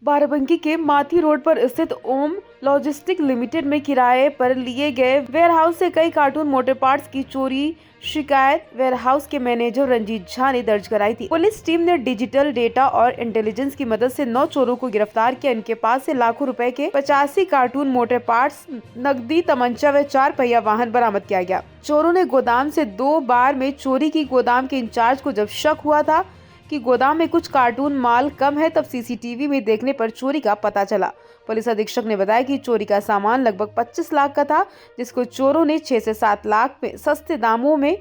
बाराबंकी के माथी रोड पर स्थित ओम लॉजिस्टिक लिमिटेड में किराए पर लिए गए वेयरहाउस से कई कार्टून मोटर पार्ट्स की चोरी शिकायत वेयरहाउस के मैनेजर रंजीत झा ने दर्ज कराई थी। पुलिस टीम ने डिजिटल डेटा और इंटेलिजेंस की मदद से 9 चोरों को गिरफ्तार किया। इनके पास से लाखों रुपए के 85 कार्टून मोटर पार्ट्स, नकदी, तमंचा व 4 पहिया वाहन बरामद किया गया। चोरों ने गोदाम से 2 बार में चोरी की। गोदाम के इंचार्ज को जब शक हुआ था कि गोदाम में कुछ कार्टून माल कम है, तब सीसीटीवी में देखने पर चोरी का पता चला। पुलिस अधीक्षक ने बताया कि चोरी का सामान लगभग 25 लाख का था, जिसको चोरों ने 6 से 7 लाख में सस्ते दामों में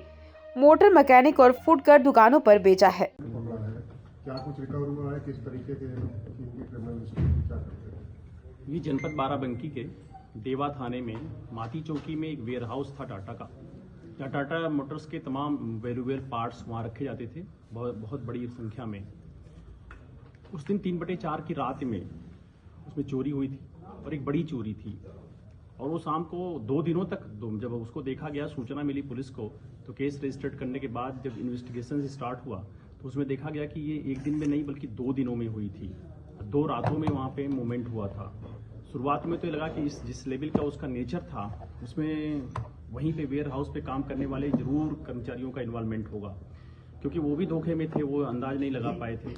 मोटर मैकेनिक और फुटकर दुकानों पर बेचा है। क्या कुछ रिकवर हुआ है, किस तरीके के क्रिमिनल क्या करते हैं? ये जनपद बाराबंकी के देवा थाने में माती चौकी में एक वेयरहाउस था टाटा का। टाटा मोटर्स के तमाम वैल्यूएबल पार्ट्स वहाँ रखे जाते थे बहुत बड़ी संख्या में। उस दिन 3/4 की रात में उसमें चोरी हुई थी और एक बड़ी चोरी थी। और वो शाम को 2 दिनों तक जब उसको देखा गया, सूचना मिली पुलिस को, तो केस रजिस्टर्ड करने के बाद जब इन्वेस्टिगेशन स्टार्ट हुआ तो उसमें देखा गया कि ये एक दिन में नहीं बल्कि 2 दिनों में हुई थी। 2 रातों में वहाँ पे मूवमेंट हुआ था। शुरुआत में तो ये लगा कि जिस लेवल का उसका नेचर था उसमें वहीं पे वेयर हाउस पे काम करने वाले जरूर कर्मचारियों का इन्वॉल्वमेंट होगा, क्योंकि वो भी धोखे में थे, वो अंदाज नहीं लगा पाए थे।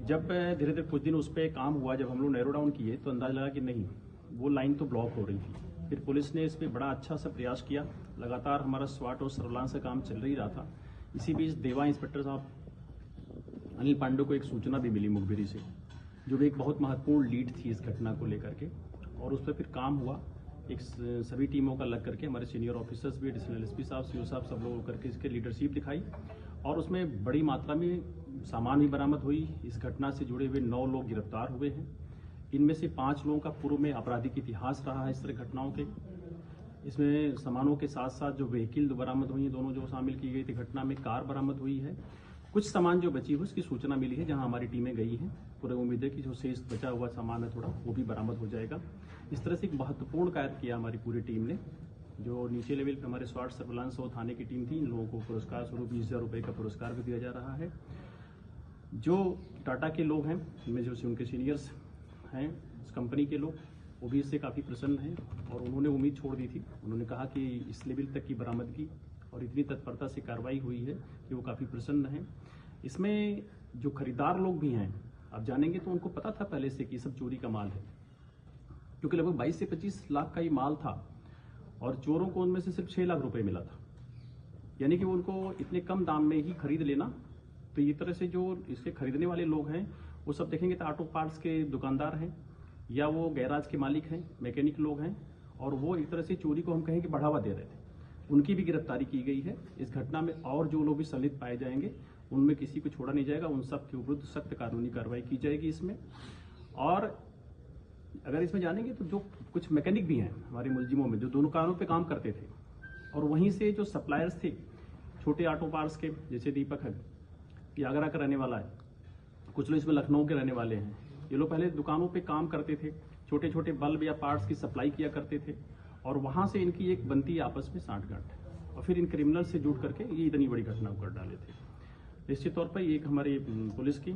जब धीरे धीरे कुछ दिन उस पर काम हुआ, जब हम लोग नैरो डाउन किए तो अंदाज लगा कि नहीं, वो लाइन तो ब्लॉक हो रही थी। फिर पुलिस ने इस पर बड़ा अच्छा सा प्रयास किया। लगातार हमारा स्वाट और सर्विलांस का काम चल ही रहा था। इसी बीच देवा इंस्पेक्टर साहब अनिल पांडे को एक सूचना भी मिली मुखबिरी से, जो भी एक बहुत महत्वपूर्ण लीड थी इस घटना को लेकर के, और उस पर फिर काम हुआ। एक सभी टीमों का लग करके हमारे सीनियर ऑफिसर्स भी, एडिशनल एसपी साहब, सीओ साहब, सब लोग करके इसके लीडरशिप दिखाई और उसमें बड़ी मात्रा में सामान भी बरामद हुई। इस घटना से जुड़े हुए 9 लोग गिरफ्तार हुए हैं। इनमें से 5 लोगों का पूर्व में आपराधिक इतिहास रहा है इस तरह घटनाओं के। इसमें सामानों के साथ साथ जो व्हीकल बरामद हुई हैं, दोनों जो शामिल की गई थी घटना में, कार बरामद हुई है। कुछ सामान जो बची हुई उसकी सूचना मिली है, जहां हमारी टीमें गई हैं। पूरे उम्मीद है कि जो शेष बचा हुआ सामान है थोड़ा, वो भी बरामद हो जाएगा। इस तरह से एक महत्वपूर्ण कार्य किया हमारी पूरी टीम ने। जो नीचे लेवल पे हमारे स्वाट सर्विलांस और थाने की टीम थी, इन लोगों को पुरस्कार स्वरूप 20,000 रुपये का पुरस्कार भी दिया जा रहा है। जो टाटा के लोग हैं, इनमें जो उनके सीनियर्स हैं इस कंपनी के लोग, वो भी इससे काफ़ी प्रसन्न हैं और उन्होंने उम्मीद छोड़ दी थी। उन्होंने कहा कि इस लेवल तक की बरामदगी और इतनी तत्परता से कार्रवाई हुई है कि वो काफ़ी प्रसन्न हैं। इसमें जो खरीदार लोग भी हैं, आप जानेंगे तो उनको पता था पहले से कि सब चोरी का माल है, क्योंकि लगभग 22 से 25 लाख का ये माल था और चोरों को उनमें से सिर्फ 6 लाख रुपए मिला था। यानी कि वो उनको इतने कम दाम में ही खरीद लेना। तो ये तरह से जो इसके खरीदने वाले लोग हैं वो सब देखेंगे तो ऑटो पार्ट्स के दुकानदार हैं या वो गैराज के मालिक हैं, मैकेनिक लोग हैं, और वो एक तरह से चोरी को हम कहें कि बढ़ावा दे रहे थे। उनकी भी गिरफ्तारी की गई है इस घटना में, और जो लोग भी संलिप्त पाए जाएंगे उनमें किसी को छोड़ा नहीं जाएगा। उन सब के विरुद्ध सख्त कानूनी कार्रवाई की जाएगी इसमें। और अगर इसमें जानेंगे तो जो कुछ मैकेनिक भी हैं हमारे मुलजिमों में, जो दोनों कारों पे काम करते थे, और वहीं से जो सप्लायर्स थे छोटे ऑटो पार्ट्स के, जैसे दीपक है, ये आगरा का रहने वाला है, कुछ लोग इसमें लखनऊ के रहने वाले हैं। ये लोग पहले दुकानों पे काम करते थे, छोटे छोटे बल्ब या पार्ट्स की सप्लाई किया करते थे, और वहाँ से इनकी एक बनती आपस में साठगांठ, और फिर इन क्रिमिनल से जुड़ करके ये इतनी बड़ी घटना कर डाले थे। निश्चित तौर पर एक हमारी पुलिस की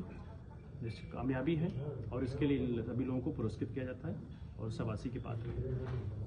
कामयाबी है और इसके लिए सभी लोगों को पुरस्कृत किया जाता है और शाबाशी के पात्र है।